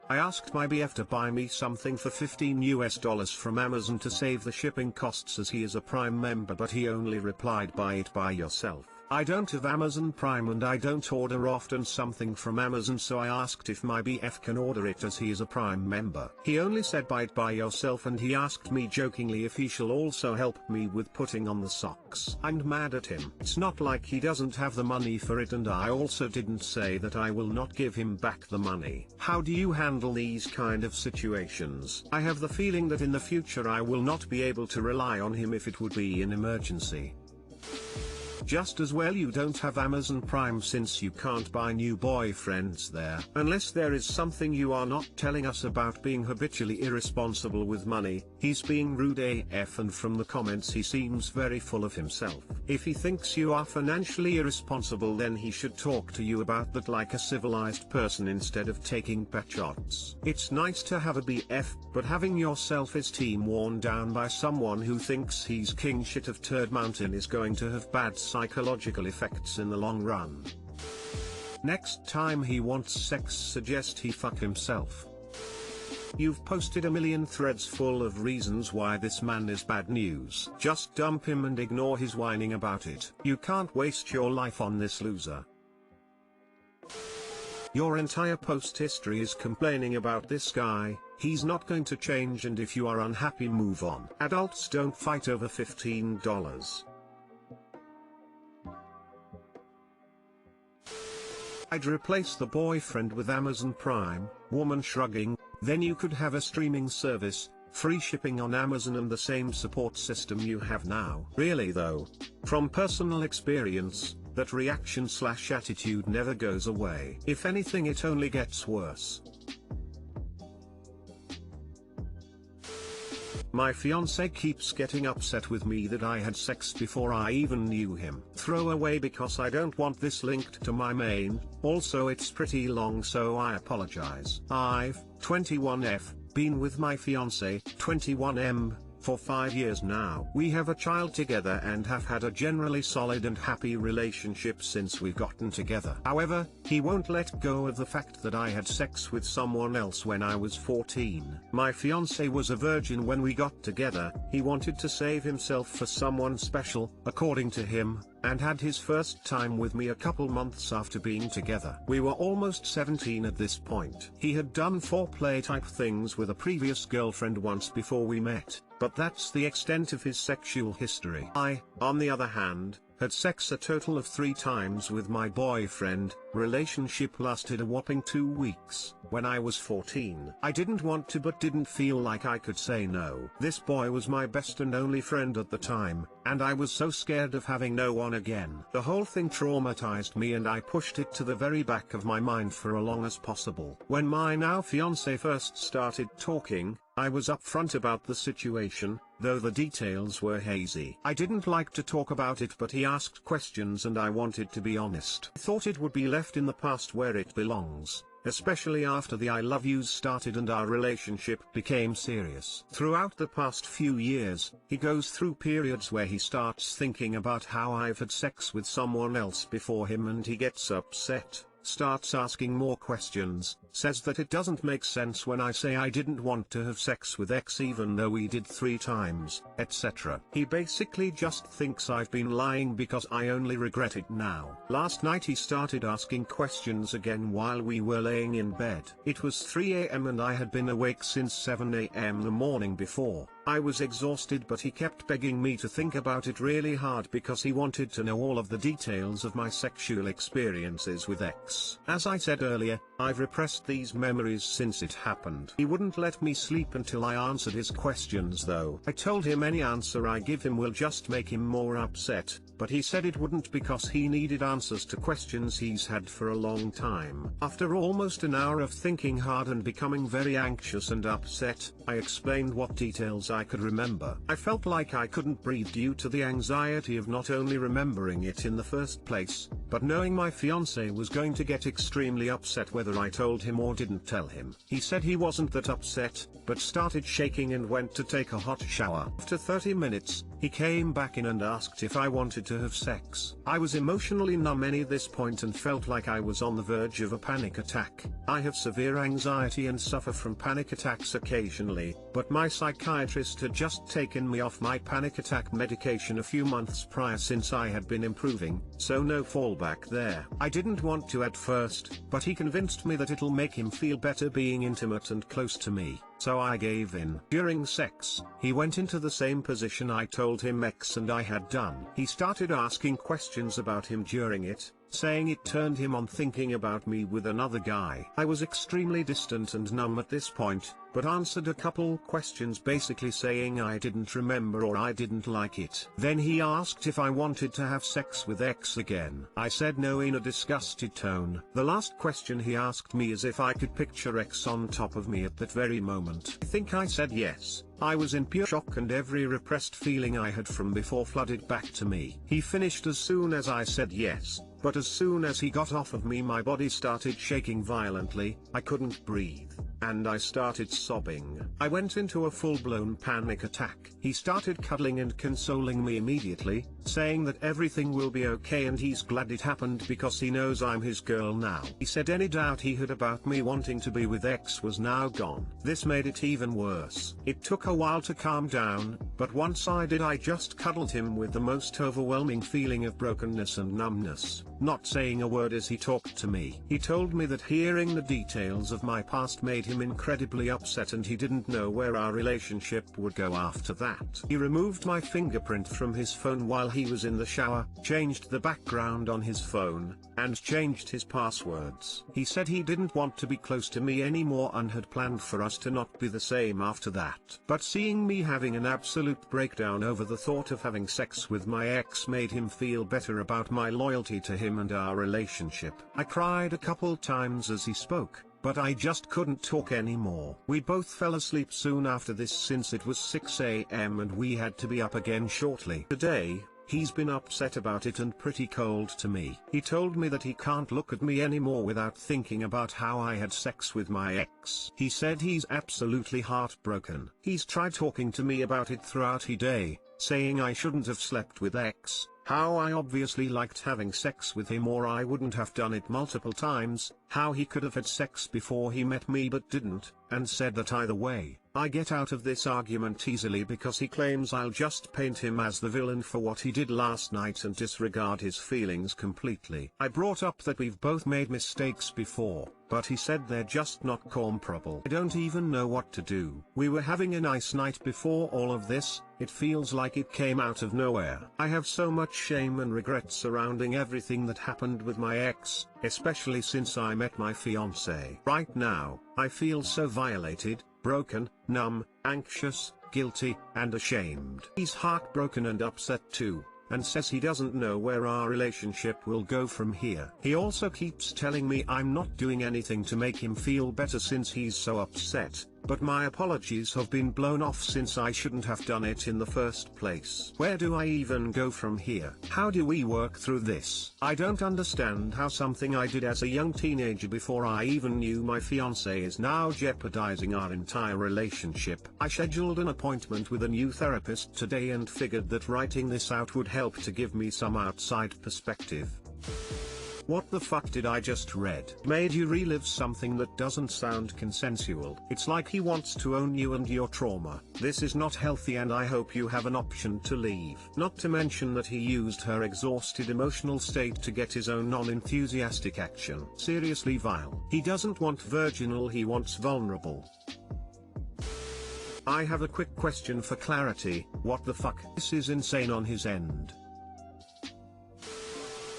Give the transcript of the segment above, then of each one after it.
I asked my BF to buy me something for $15 from Amazon to save the shipping costs as he is a Prime member, but he only replied, buy it by yourself. I don't have Amazon Prime and I don't order often something from Amazon, so I asked if my BF can order it as he is a Prime member. He only said buy it by yourself, and he asked me jokingly if he shall also help me with putting on the socks. I'm mad at him. It's not like he doesn't have the money for it, and I also didn't say that I will not give him back the money. How do you handle these kind of situations? I have the feeling that in the future I will not be able to rely on him if it would be an emergency. Just as well you don't have Amazon Prime, since you can't buy new boyfriends there. Unless there is something you are not telling us about being habitually irresponsible with money. He's being rude AF, and from the comments he seems very full of himself. If he thinks you are financially irresponsible, then he should talk to you about that like a civilized person instead of taking pet shots. It's nice to have a BF, but having your self-esteem worn down by someone who thinks he's king shit of Turd Mountain is going to have bad psychological effects in the long run. Next time he wants sex, suggest he fuck himself. You've posted a million threads full of reasons why this man is bad news. Just dump him and ignore his whining about it. You can't waste your life on this loser. Your entire post history is complaining about this guy. He's not going to change, and if you are unhappy, move on. Adults don't fight over $15. I'd replace the boyfriend with Amazon Prime. Woman shrugging. Then you could have a streaming service, free shipping on Amazon, and the same support system you have now. Really though, from personal experience, that reaction/attitude never goes away. If anything, it only gets worse. My fiancé keeps getting upset with me that I had sex before I even knew him. Throw away because I don't want this linked to my main. Also it's pretty long, so I apologize. I've, 21F, been with my fiancé, 21M, for 5 years now. We have a child together and have had a generally solid and happy relationship since we've gotten together. However, he won't let go of the fact that I had sex with someone else when I was 14. My fiancé was a virgin when we got together. He wanted to save himself for someone special, according to him, and had his first time with me a couple months after being together. We were almost 17 at this point. He had done foreplay type things with a previous girlfriend once before we met, but that's the extent of his sexual history. I, on the other hand, had sex a total of 3 times with my boyfriend. Relationship lasted a whopping 2 weeks. When I was 14, I didn't want to but didn't feel like I could say no. This boy was my best and only friend at the time, and I was so scared of having no one again. The whole thing traumatized me and I pushed it to the very back of my mind for as long as possible. When my now fiancé first started talking, I was upfront about the situation, though the details were hazy. I didn't like to talk about it, but he asked questions and I wanted to be honest. I thought it would be left in the past where it belongs, especially after the I love yous started and our relationship became serious. Throughout the past few years, he goes through periods where he starts thinking about how I've had sex with someone else before him and he gets upset, starts asking more questions, says that it doesn't make sense when I say I didn't want to have sex with X even though we did 3 times, etc. He basically just thinks I've been lying because I only regret it now. Last night he started asking questions again while we were laying in bed. It was 3 AM and I had been awake since 7 AM the morning before. I was exhausted, but he kept begging me to think about it really hard because he wanted to know all of the details of my sexual experiences with X. As I said earlier, I've repressed these memories since it happened. He wouldn't let me sleep until I answered his questions though. I told him any answer I give him will just make him more upset, but he said it wouldn't because he needed answers to questions he's had for a long time. After almost an hour of thinking hard and becoming very anxious and upset, I explained what details I could remember. I felt like I couldn't breathe due to the anxiety of not only remembering it in the first place, but knowing my fiancé was going to get extremely upset whether I told him or didn't tell him. He said he wasn't that upset, but started shaking and went to take a hot shower. After 30 minutes, He came back in and asked if I wanted to have sex. I was emotionally numb at this point and felt like I was on the verge of a panic attack. I have severe anxiety and suffer from panic attacks occasionally, but my psychiatrist had just taken me off my panic attack medication a few months prior since I had been improving, so no fallback there. I didn't want to at first, but he convinced me that it'll make him feel better being intimate and close to me, so I gave in. During sex, he went into the same position I told him X and I had done. He started asking questions about him during it, saying it turned him on thinking about me with another guy. I was extremely distant and numb at this point, but answered a couple questions basically saying I didn't remember or I didn't like it. Then he asked if I wanted to have sex with X again. I said no in a disgusted tone. The last question he asked me is if I could picture X on top of me at that very moment. I think I said yes. I was in pure shock and every repressed feeling I had from before flooded back to me. He finished as soon as I said yes, but as soon as he got off of me my body started shaking violently, I couldn't breathe, and I started sobbing. I went into a full-blown panic attack. He started cuddling and consoling me immediately, saying that everything will be okay and he's glad it happened because he knows I'm his girl now. He said any doubt he had about me wanting to be with X was now gone. This made it even worse. It took a while to calm down, but once I did I just cuddled him with the most overwhelming feeling of brokenness and numbness, not saying a word as he talked to me. He told me that hearing the details of my past made him incredibly upset and he didn't know where our relationship would go after that. He removed my fingerprint from his phone while he was in the shower, changed the background on his phone, and changed his passwords. He said he didn't want to be close to me anymore and had planned for us to not be the same after that. But seeing me having an absolute breakdown over the thought of having sex with my ex made him feel better about my loyalty to him and our relationship. I cried a couple times as he spoke, but I just couldn't talk anymore. We both fell asleep soon after this since it was 6 a.m. and we had to be up again shortly. Today, he's been upset about it and pretty cold to me. He told me that he can't look at me anymore without thinking about how I had sex with my ex. He said he's absolutely heartbroken. He's tried talking to me about it throughout the day, saying I shouldn't have slept with X, how I obviously liked having sex with him or I wouldn't have done it multiple times, how he could have had sex before he met me but didn't, and said that either way, I get out of this argument easily because he claims I'll just paint him as the villain for what he did last night and disregard his feelings completely. I brought up that we've both made mistakes before, but he said they're just not comparable. I don't even know what to do. We were having a nice night before all of this, it feels like it came out of nowhere. I have so much shame and regret surrounding everything that happened with my ex, especially since I met my fiancé. Right now, I feel so violated, broken, numb, anxious, guilty, and ashamed. He's heartbroken and upset too, and says he doesn't know where our relationship will go from here. He also keeps telling me I'm not doing anything to make him feel better since he's so upset, but my apologies have been blown off since I shouldn't have done it in the first place. Where do I even go from here? How do we work through this? I don't understand how something I did as a young teenager before I even knew my fiancé is now jeopardizing our entire relationship. I scheduled an appointment with a new therapist today and figured that writing this out would help to give me some outside perspective. What the fuck did I just read? Made you relive something that doesn't sound consensual. It's like he wants to own you and your trauma. This is not healthy and I hope you have an option to leave. Not to mention that he used her exhausted emotional state to get his own non-enthusiastic action. Seriously vile. He doesn't want virginal, he wants vulnerable. I have a quick question for clarity. What the fuck? This is insane on his end.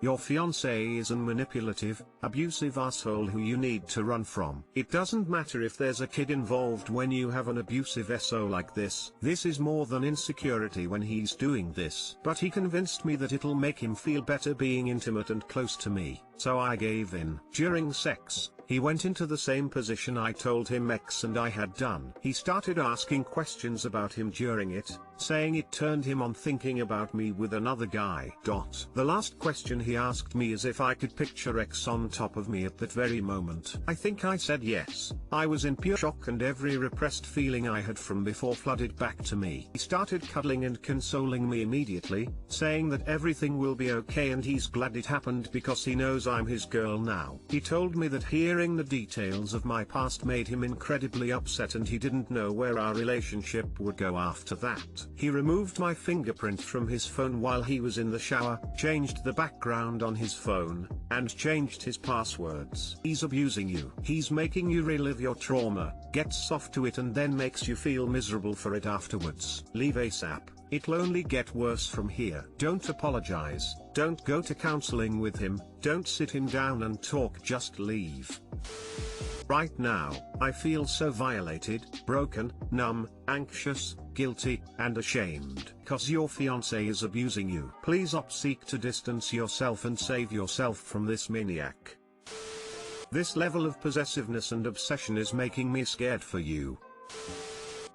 Your fiancé is a manipulative, abusive asshole who you need to run from. It doesn't matter if there's a kid involved when you have an abusive SO like this. This is more than insecurity when he's doing this. But he convinced me that it'll make him feel better being intimate and close to me, so I gave in. During sex, He went into the same position I told him X and I had done. He started asking questions about him during it, saying it turned him on thinking about me with another guy. The last question he asked me is if I could picture X on top of me at that very moment. I think I said yes. I was in pure shock and every repressed feeling I had from before flooded back to me. He started cuddling and consoling me immediately, saying that everything will be okay and he's glad it happened because he knows I'm his girl now. He told me that hearing the details of my past made him incredibly upset and he didn't know where our relationship would go after that. He removed my fingerprint from his phone while he was in the shower, changed the background on his phone, and changed his passwords. He's abusing you. He's making you relive your trauma, gets soft to it and then makes you feel miserable for it afterwards. Leave ASAP. It'll only get worse from here. Don't apologize, don't go to counseling with him, don't sit him down and talk, just leave. Right now, I feel so violated, broken, numb, anxious, guilty, and ashamed. Cause your fiancé is abusing you. Please seek to distance yourself and save yourself from this maniac. This level of possessiveness and obsession is making me scared for you.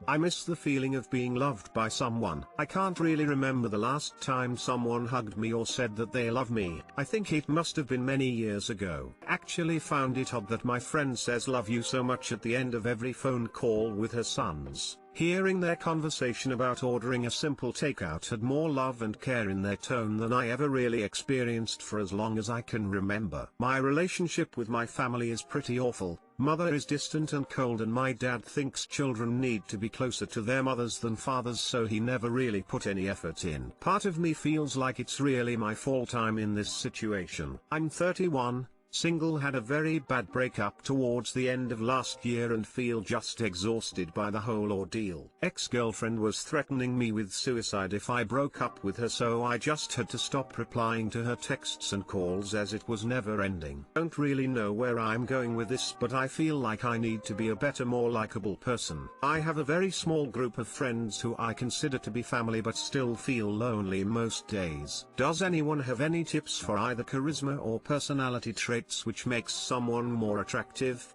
I miss the feeling of being loved by someone. I can't really remember the last time someone hugged me or said that they love me. I think it must have been many years ago. Actually found it odd that my friend says love you so much at the end of every phone call with her sons. Hearing their conversation about ordering a simple takeout had more love and care in their tone than I ever really experienced for as long as I can remember. My relationship with my family is pretty awful. Mother is distant and cold and my dad thinks children need to be closer to their mothers than fathers, so he never really put any effort in. Part of me feels like it's really my fault I'm in this situation. I'm 31. Single, had a very bad breakup towards the end of last year and feel just exhausted by the whole ordeal. Ex-girlfriend was threatening me with suicide if I broke up with her, so I just had to stop replying to her texts and calls as it was never ending. Don't really know where I'm going with this, but I feel like I need to be a better, more likable person. I have a very small group of friends who I consider to be family but still feel lonely most days. Does anyone have any tips for either charisma or personality traits which makes someone more attractive?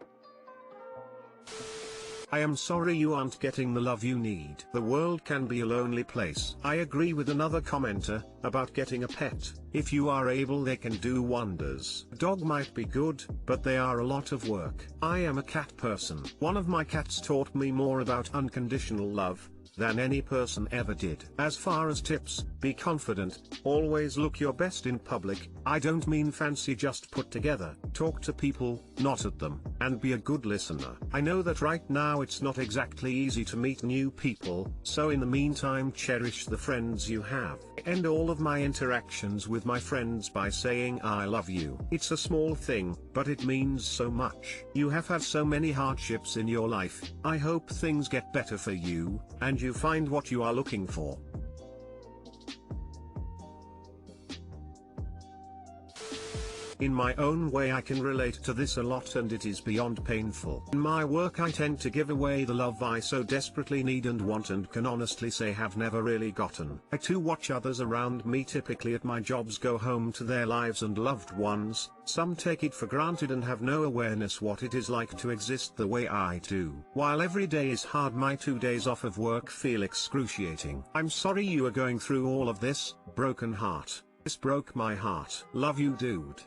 I am sorry you aren't getting the love you need. The world can be a lonely place. I agree with another commenter about getting a pet. If you are able, they can do wonders. A dog might be good, but they are a lot of work. I am a cat person. One of my cats taught me more about unconditional love than any person ever did. As far as tips, be confident, always look your best in public. I don't mean fancy, just put together. Talk to people, not at them, and be a good listener. I know that right now it's not exactly easy to meet new people, so in the meantime cherish the friends you have. I end all of my interactions with my friends by saying I love you. It's a small thing, but it means so much. You have had so many hardships in your life. I hope things get better for you, and you find what you are looking for. In my own way, I can relate to this a lot, and it is beyond painful. In my work I tend to give away the love I so desperately need and want, and can honestly say have never really gotten. I too watch others around me typically at my jobs go home to their lives and loved ones. Some take it for granted and have no awareness what it is like to exist the way I do. While every day is hard, my 2 days off of work feel excruciating. I'm sorry you are going through all of this. Broken heart. This broke my heart. Love you, dude.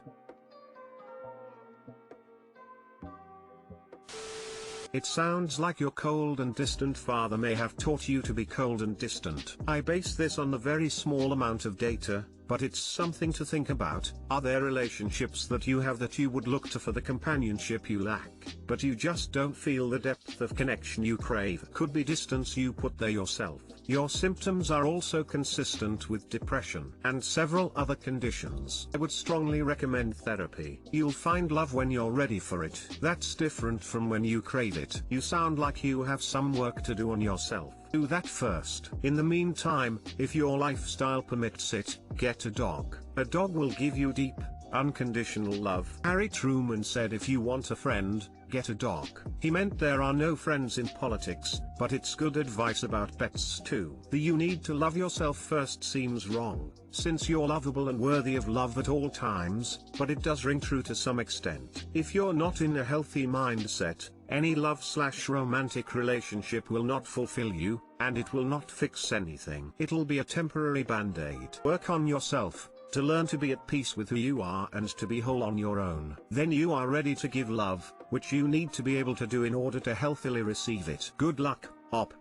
It sounds like your cold and distant father may have taught you to be cold and distant. I base this on a very small amount of data, but it's something to think about. Are there relationships that you have that you would look to for the companionship you lack, but you just don't feel the depth of connection you crave? Could be distance you put there yourself. Your symptoms are also consistent with depression and several other conditions. I would strongly recommend therapy. You'll find love when you're ready for it. That's different from when you crave it. You sound like you have some work to do on yourself. Do that first. In the meantime, if your lifestyle permits it, get a dog. A dog will give you deep, Unconditional love. Harry Truman said if you want a friend, get a dog. He meant there are no friends in politics, but it's good advice about pets too. The you need to love yourself first seems wrong, since you're lovable and worthy of love at all times, but it does ring true to some extent. If you're not in a healthy mindset, any love/romantic relationship will not fulfill you, and it will not fix anything. It'll be a temporary band-aid. Work on yourself, to learn to be at peace with who you are and to be whole on your own. Then you are ready to give love, which you need to be able to do in order to healthily receive it. Good luck, Op.